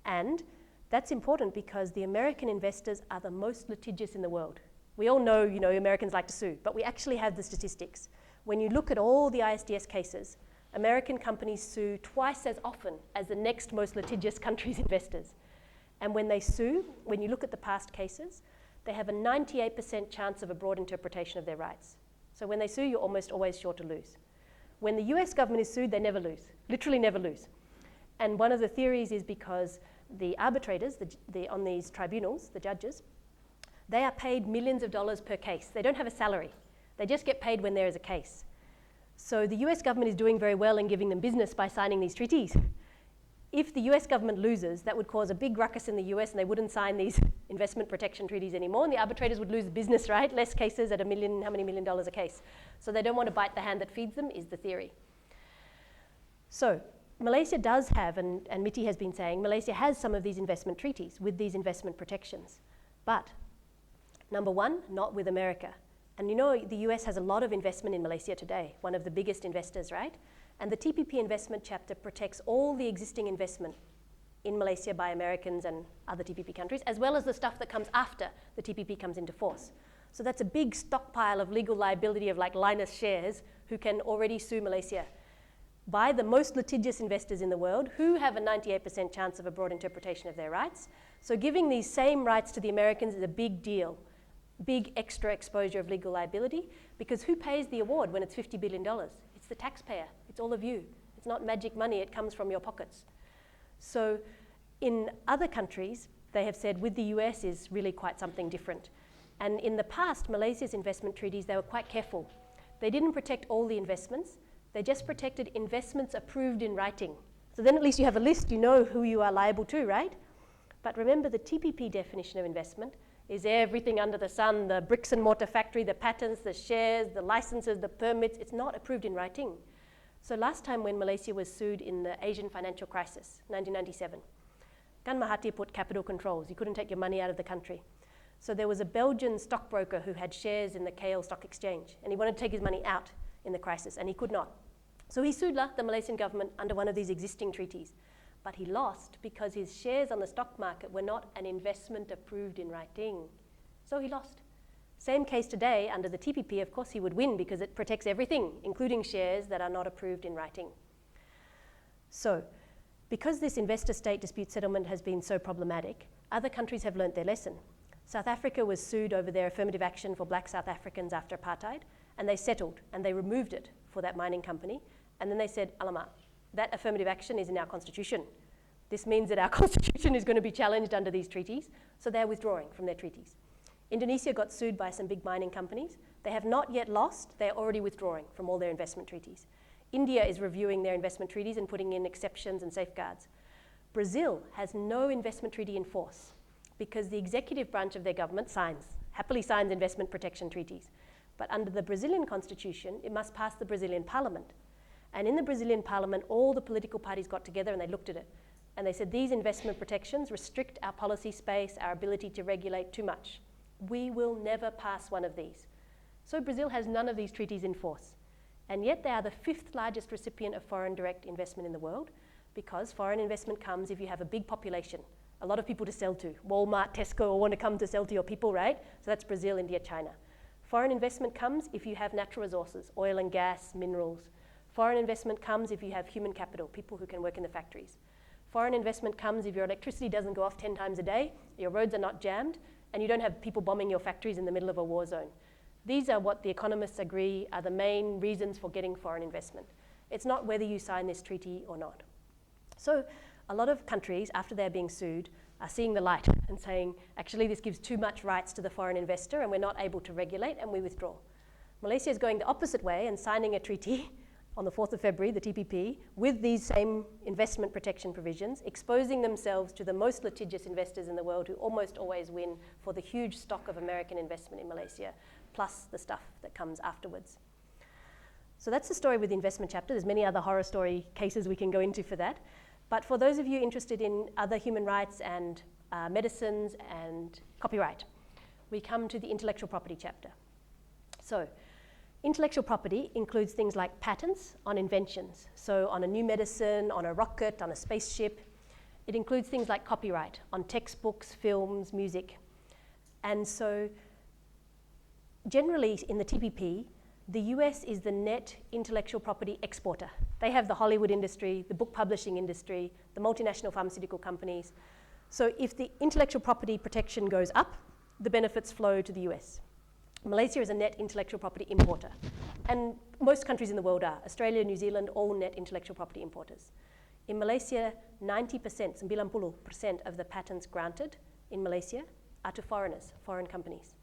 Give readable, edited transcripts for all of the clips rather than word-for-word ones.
And that's important because the American investors are the most litigious in the world. We all know, Americans like to sue, but we actually have the statistics. When you look at all the ISDS cases, American companies sue twice as often as the next most litigious country's investors. And when they sue, when you look at the past cases, they have a 98% chance of a broad interpretation of their rights. So when they sue, you're almost always sure to lose. When the US government is sued, they never lose, literally never lose. And one of the theories is because the arbitrators on these tribunals, the judges, they are paid millions of dollars per case. They don't have a salary. They just get paid when there is a case. So the US government is doing very well in giving them business by signing these treaties. If the US government loses, that would cause a big ruckus in the US and they wouldn't sign these investment protection treaties anymore, and the arbitrators would lose business, right? Less cases at how many $1 million a case. So they don't want to bite the hand that feeds them, is the theory. So Malaysia does have, and MITI has been saying, Malaysia has some of these investment treaties with these investment protections. But number one, not with America. And the US has a lot of investment in Malaysia today, one of the biggest investors, right? And the TPP investment chapter protects all the existing investment in Malaysia by Americans and other TPP countries, as well as the stuff that comes after the TPP comes into force. So that's a big stockpile of legal liability of like Linus shares who can already sue Malaysia by the most litigious investors in the world who have a 98% chance of a broad interpretation of their rights. So giving these same rights to the Americans is a big deal, big extra exposure of legal liability, because who pays the award when it's $50 billion? It's the taxpayer, it's all of you. It's not magic money, it comes from your pockets. So in other countries, they have said with the US is really quite something different. And in the past, Malaysia's investment treaties, they were quite careful. They didn't protect all the investments, they just protected investments approved in writing. So then at least you have a list, you know who you are liable to, right? But remember the TPP definition of investment is everything under the sun, the bricks and mortar factory, the patents, the shares, the licenses, the permits. It's not approved in writing. So last time when Malaysia was sued in the Asian financial crisis, 1997, Kan Mahathir put capital controls. You couldn't take your money out of the country. So there was a Belgian stockbroker who had shares in the KL Stock Exchange, and he wanted to take his money out in the crisis, and he could not. So he sued the Malaysian government under one of these existing treaties. But he lost because his shares on the stock market were not an investment approved in writing. So he lost. Same case today, under the TPP, of course he would win because it protects everything, including shares that are not approved in writing. So, because this investor-state dispute settlement has been so problematic, other countries have learnt their lesson. South Africa was sued over their affirmative action for black South Africans after apartheid, and they settled, and they removed it for that mining company, and then they said, alamak, that affirmative action is in our constitution. This means that our constitution is going to be challenged under these treaties, so they're withdrawing from their treaties. Indonesia got sued by some big mining companies. They have not yet lost, they're already withdrawing from all their investment treaties. India is reviewing their investment treaties and putting in exceptions and safeguards. Brazil has no investment treaty in force because the executive branch of their government happily signs investment protection treaties. But under the Brazilian constitution, it must pass the Brazilian parliament. And in the Brazilian parliament, all the political parties got together and they looked at it. And they said, these investment protections restrict our policy space, our ability to regulate too much. We will never pass one of these. So Brazil has none of these treaties in force. And yet they are the 5th largest recipient of foreign direct investment in the world, because foreign investment comes if you have a big population, a lot of people to sell to. Walmart, Tesco all want to come to sell to your people, right? So that's Brazil, India, China. Foreign investment comes if you have natural resources, oil and gas, minerals. Foreign investment comes if you have human capital, people who can work in the factories. Foreign investment comes if your electricity doesn't go off 10 times a day, your roads are not jammed, and you don't have people bombing your factories in the middle of a war zone. These are what the economists agree are the main reasons for getting foreign investment. It's not whether you sign this treaty or not. So a lot of countries, after they're being sued, are seeing the light and saying, actually, this gives too much rights to the foreign investor and we're not able to regulate, and we withdraw. Malaysia is going the opposite way and signing a treaty on the 4th of February, the TPP, with these same investment protection provisions, exposing themselves to the most litigious investors in the world who almost always win for the huge stock of American investment in Malaysia, plus the stuff that comes afterwards. So that's the story with the investment chapter. There's many other horror story cases we can go into for that. But for those of you interested in other human rights and medicines and copyright, we come to the intellectual property chapter. So intellectual property includes things like patents on inventions. So on a new medicine, on a rocket, on a spaceship. It includes things like copyright on textbooks, films, music. And so generally in the TPP, the US is the net intellectual property exporter. They have the Hollywood industry, the book publishing industry, the multinational pharmaceutical companies. So if the intellectual property protection goes up, the benefits flow to the US. Malaysia is a net intellectual property importer. And most countries in the world are. Australia, New Zealand, all net intellectual property importers. In Malaysia, 90%, 90% of the patents granted in Malaysia are to foreigners, foreign companies.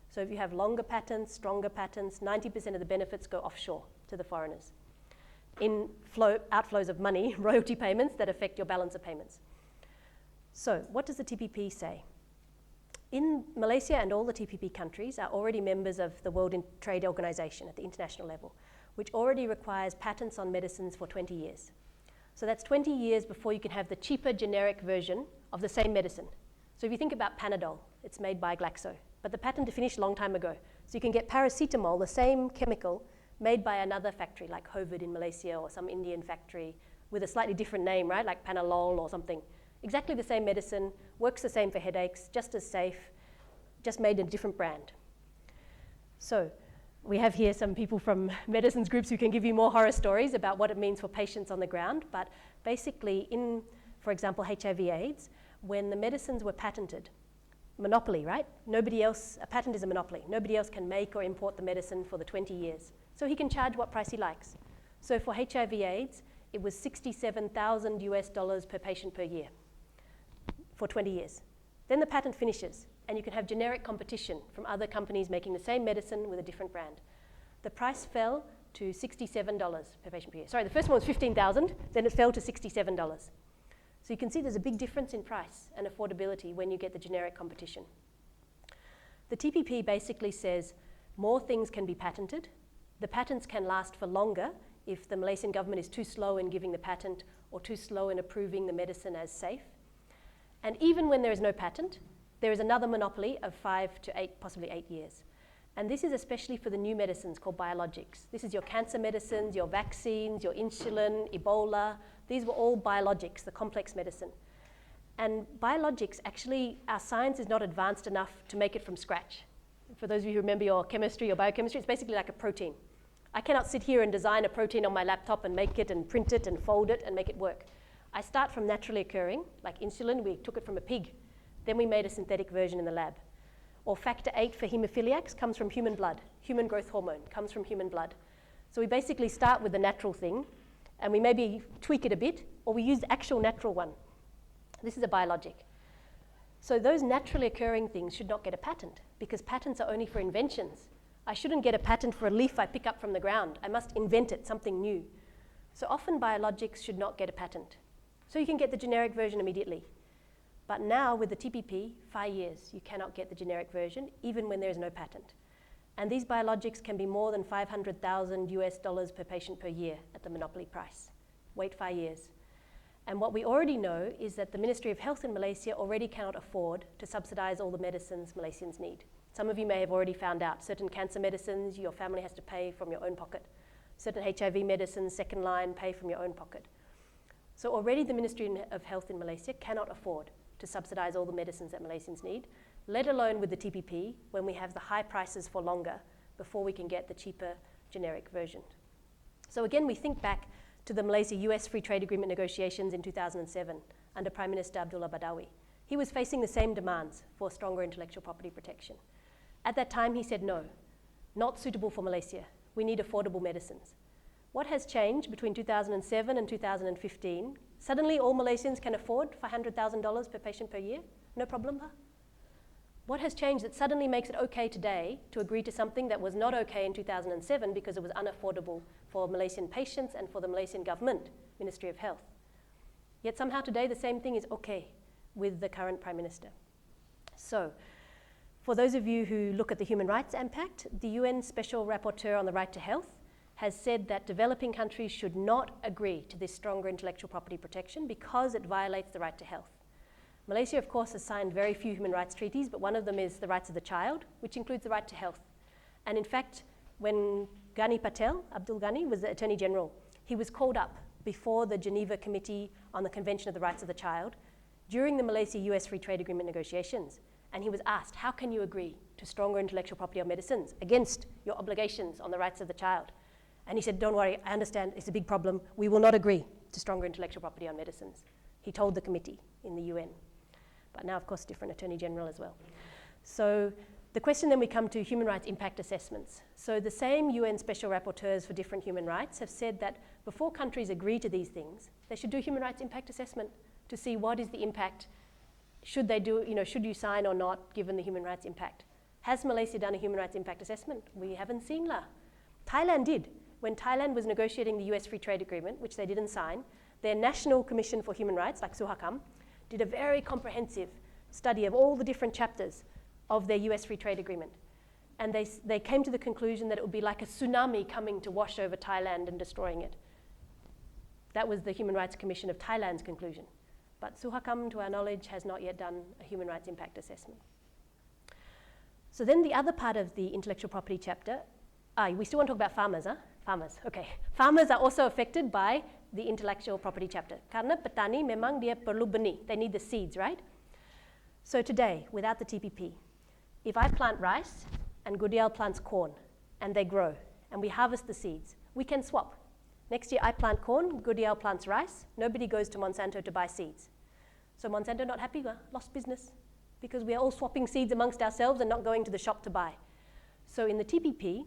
So if you have longer patents, stronger patents, 90% of the benefits go offshore to the foreigners. In outflows of money, royalty payments that affect your balance of payments. So what does the TPP say? In Malaysia and all the TPP countries are already members of the World Trade Organization at the international level, which already requires patents on medicines for 20 years. So that's 20 years before you can have the cheaper generic version of the same medicine. So if you think about Panadol, it's made by Glaxo, but the patent finished a long time ago. So you can get paracetamol, the same chemical, made by another factory like Hovid in Malaysia or some Indian factory with a slightly different name, right? Like Panalol or something. Exactly the same medicine, works the same for headaches, just as safe, just made in a different brand. So we have here some people from medicines groups who can give you more horror stories about what it means for patients on the ground. But basically in, for example, HIV/AIDS, when the medicines were patented, monopoly, right? Nobody else, a patent is a monopoly. Nobody else can make or import the medicine for the 20 years. So he can charge what price he likes. So for HIV/AIDS, it was $67,000 per patient per year for 20 years. Then the patent finishes, and you can have generic competition from other companies making the same medicine with a different brand. The price fell to $67 per patient per year. Sorry, the first one was $15,000, then it fell to $67. So you can see there's a big difference in price and affordability when you get the generic competition. The TPP basically says more things can be patented. The patents can last for longer if the Malaysian government is too slow in giving the patent or too slow in approving the medicine as safe. And even when there is no patent, there is another monopoly of 5 to 8, possibly 8 years. And this is especially for the new medicines called biologics. This is your cancer medicines, your vaccines, your insulin, Ebola. These were all biologics, the complex medicine. And biologics, actually, our science is not advanced enough to make it from scratch. For those of you who remember your chemistry or biochemistry, it's basically like a protein. I cannot sit here and design a protein on my laptop and make it and print it and fold it and make it work. I start from naturally occurring, like insulin, we took it from a pig. Then we made a synthetic version in the lab. Or factor 8 for hemophiliacs comes from human blood. Human growth hormone comes from human blood. So we basically start with the natural thing, and we maybe tweak it a bit, or we use the actual natural one. This is a biologic. So those naturally occurring things should not get a patent, because patents are only for inventions. I shouldn't get a patent for a leaf I pick up from the ground. I must invent it, something new. So often biologics should not get a patent. So you can get the generic version immediately. But now with the TPP, 5 years, you cannot get the generic version, even when there is no patent. And these biologics can be more than $500,000 per patient per year at the monopoly price. Wait 5 years. And what we already know is that the Ministry of Health in Malaysia already cannot afford to subsidize all the medicines Malaysians need. Some of you may have already found out certain cancer medicines your family has to pay from your own pocket. Certain HIV medicines, second line, pay from your own pocket. So already the Ministry of Health in Malaysia cannot afford to subsidize all the medicines that Malaysians need, let alone with the TPP when we have the high prices for longer before we can get the cheaper generic version. So again, we think back to the Malaysia-US Free Trade Agreement negotiations in 2007 under Prime Minister Abdullah Badawi. He was facing the same demands for stronger intellectual property protection. At that time, he said, no, not suitable for Malaysia. We need affordable medicines. What has changed between 2007 and 2015? Suddenly, all Malaysians can afford $500,000 per patient per year? No problem, huh? What has changed that suddenly makes it okay today to agree to something that was not okay in 2007 because it was unaffordable for Malaysian patients and for the Malaysian government, Ministry of Health? Yet somehow today, the same thing is okay with the current Prime Minister. So, for those of you who look at the human rights impact, the UN Special Rapporteur on the Right to Health has said that developing countries should not agree to this stronger intellectual property protection because it violates the right to health. Malaysia, of course, has signed very few human rights treaties, but one of them is the rights of the child, which includes the right to health. And in fact, when Ghani Patel, Abdul Ghani, was the Attorney General, he was called up before the Geneva Committee on the Convention of the Rights of the Child, during the Malaysia-US Free Trade Agreement negotiations, and he was asked, how can you agree to stronger intellectual property on medicines against your obligations on the rights of the child? And he said, don't worry, I understand, it's a big problem. We will not agree to stronger intellectual property on medicines. He told the committee in the UN. But now, of course, different Attorney General as well. So the question then we come to human rights impact assessments. So the same UN special rapporteurs for different human rights have said that before countries agree to these things, they should do human rights impact assessment to see what is the impact. Should they do, should you sign or not, given the human rights impact? Has Malaysia done a human rights impact assessment? We haven't seen la. Thailand did. When Thailand was negotiating the US Free Trade Agreement, which they didn't sign, their National Commission for Human Rights, like Suhakam, did a very comprehensive study of all the different chapters of their US Free Trade Agreement. And they came to the conclusion that it would be like a tsunami coming to wash over Thailand and destroying it. That was the Human Rights Commission of Thailand's conclusion. But Suhakam, to our knowledge, has not yet done a human rights impact assessment. So then the other part of the intellectual property chapter, we still want to talk about farmers, huh? Farmers, okay. Farmers are also affected by the intellectual property chapter. Karena petani memang dia perlu benih. They need the seeds, right? So today, without the TPP, if I plant rice and Gudial plants corn and they grow and we harvest the seeds, we can swap. Next year I plant corn, Gudial plants rice, nobody goes to Monsanto to buy seeds. So Monsanto not happy, lost business, because we are all swapping seeds amongst ourselves and not going to the shop to buy. So in the TPP,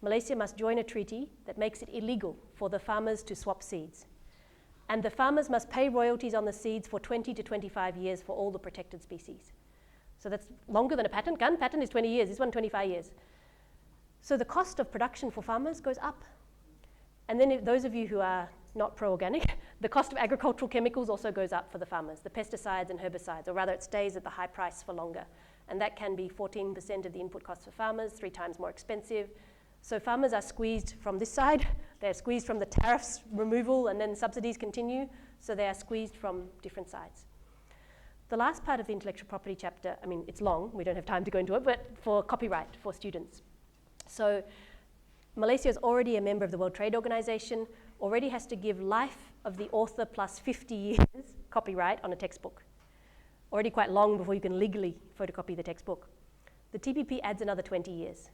Malaysia must join a treaty that makes it illegal for the farmers to swap seeds. And the farmers must pay royalties on the seeds for 20 to 25 years for all the protected species. So that's longer than a patent. Patent is 20 years, this one 25 years. So the cost of production for farmers goes up. And then if those of you who are not pro-organic, the cost of agricultural chemicals also goes up for the farmers, the pesticides and herbicides, or rather it stays at the high price for longer. And that can be 14% of the input costs for farmers, 3 times more expensive. So farmers are squeezed from this side, they're squeezed from the tariffs removal, and then subsidies continue, so they are squeezed from different sides. The last part of the intellectual property chapter, I mean, it's long, we don't have time to go into it, but for copyright for students. So Malaysia is already a member of the World Trade Organization, already has to give life of the author plus 50 years copyright on a textbook. Already quite long before you can legally photocopy the textbook. The TPP adds another 20 years.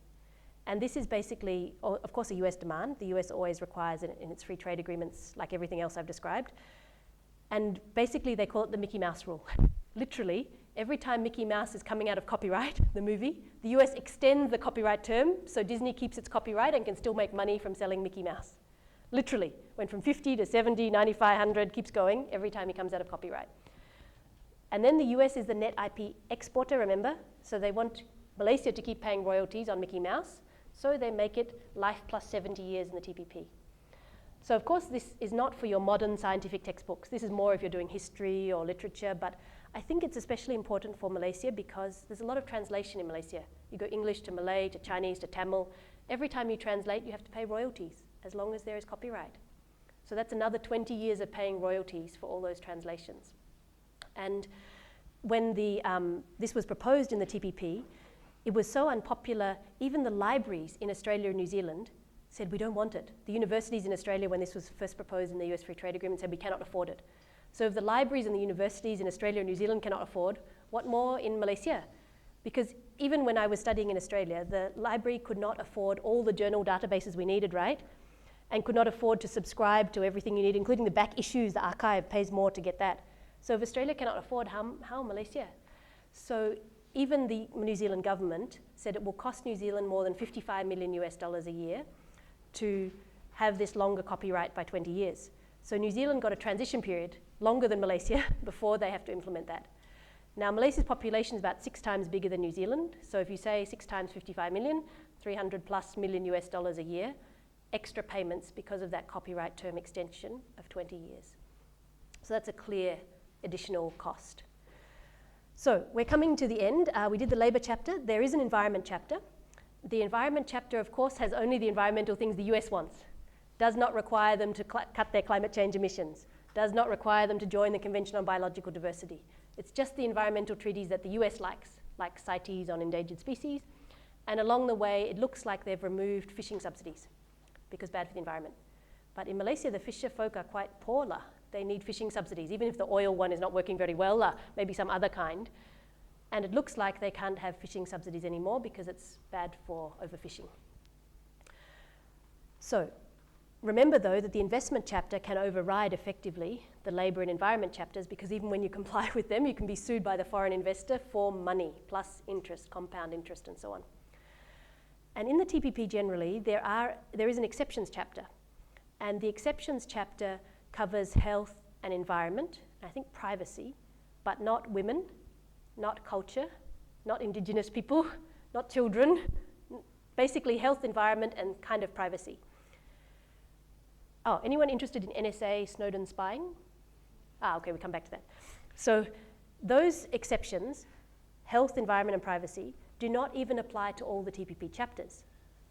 And this is basically, of course, a US demand. The US always requires it in its free trade agreements, like everything else I've described. And basically, they call it the Mickey Mouse rule. Literally, every time Mickey Mouse is coming out of copyright, the movie, the US extends the copyright term, so Disney keeps its copyright and can still make money from selling Mickey Mouse. Literally, went from 50 to 70, 95, 100, keeps going every time he comes out of copyright. And then the US is the net IP exporter, remember? So they want Malaysia to keep paying royalties on Mickey Mouse, so they make it life plus 70 years in the TPP. So of course this is not for your modern scientific textbooks. This is more if you're doing history or literature, but I think it's especially important for Malaysia because there's a lot of translation in Malaysia. You go English to Malay, to Chinese, to Tamil. Every time you translate, you have to pay royalties as long as there is copyright. So that's another 20 years of paying royalties for all those translations. And when this was proposed in the TPP, it was so unpopular, even the libraries in Australia and New Zealand said, we don't want it. The universities in Australia, when this was first proposed in the US Free Trade Agreement, said we cannot afford it. So if the libraries and the universities in Australia and New Zealand cannot afford, what more in Malaysia? Because even when I was studying in Australia, the library could not afford all the journal databases we needed, right? And could not afford to subscribe to everything you need, including the back issues. The archive pays more to get that. So if Australia cannot afford, how Malaysia? So even the New Zealand government said it will cost New Zealand more than $55 million a year to have this longer copyright by 20 years. So New Zealand got a transition period longer than Malaysia before they have to implement that. Now Malaysia's population is about 6 times bigger than New Zealand. So if you say 6 times 55 million, $300+ million a year, extra payments because of that copyright term extension of 20 years. So that's a clear additional cost. So we're coming to the end. We did the labour chapter. There is an environment chapter. The environment chapter, of course, has only the environmental things the US wants. Does not require them to cut their climate change emissions. Does not require them to join the Convention on Biological Diversity. It's just the environmental treaties that the US likes, like CITES on endangered species. And along the way, it looks like they've removed fishing subsidies because bad for the environment. But in Malaysia, the fisher folk are quite poor. They need fishing subsidies, even if the oil one is not working very well, maybe some other kind. And it looks like they can't have fishing subsidies anymore because it's bad for overfishing. So, remember though that the investment chapter can override effectively the labour and environment chapters, because even when you comply with them, you can be sued by the foreign investor for money, plus interest, compound interest and so on. And in the TPP generally, there is an exceptions chapter. And the exceptions chapter covers health and environment, and I think privacy, but not women, not culture, not indigenous people, not children, basically health, environment, and kind of privacy. Oh, anyone interested in NSA Snowden spying? Okay, we come back to that. So those exceptions, health, environment, and privacy, do not even apply to all the TPP chapters.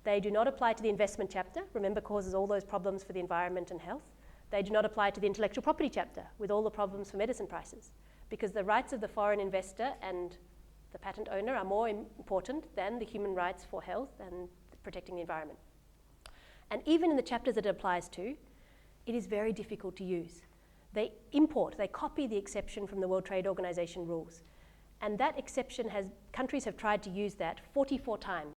They do not apply to the investment chapter, remember causes all those problems for the environment and health. They do not apply to the intellectual property chapter with all the problems for medicine prices, because the rights of the foreign investor and the patent owner are more important than the human rights for health and protecting the environment. And even in the chapters that it applies to, it is very difficult to use. They copy the exception from the World Trade Organization rules. And that exception countries have tried to use that 44 times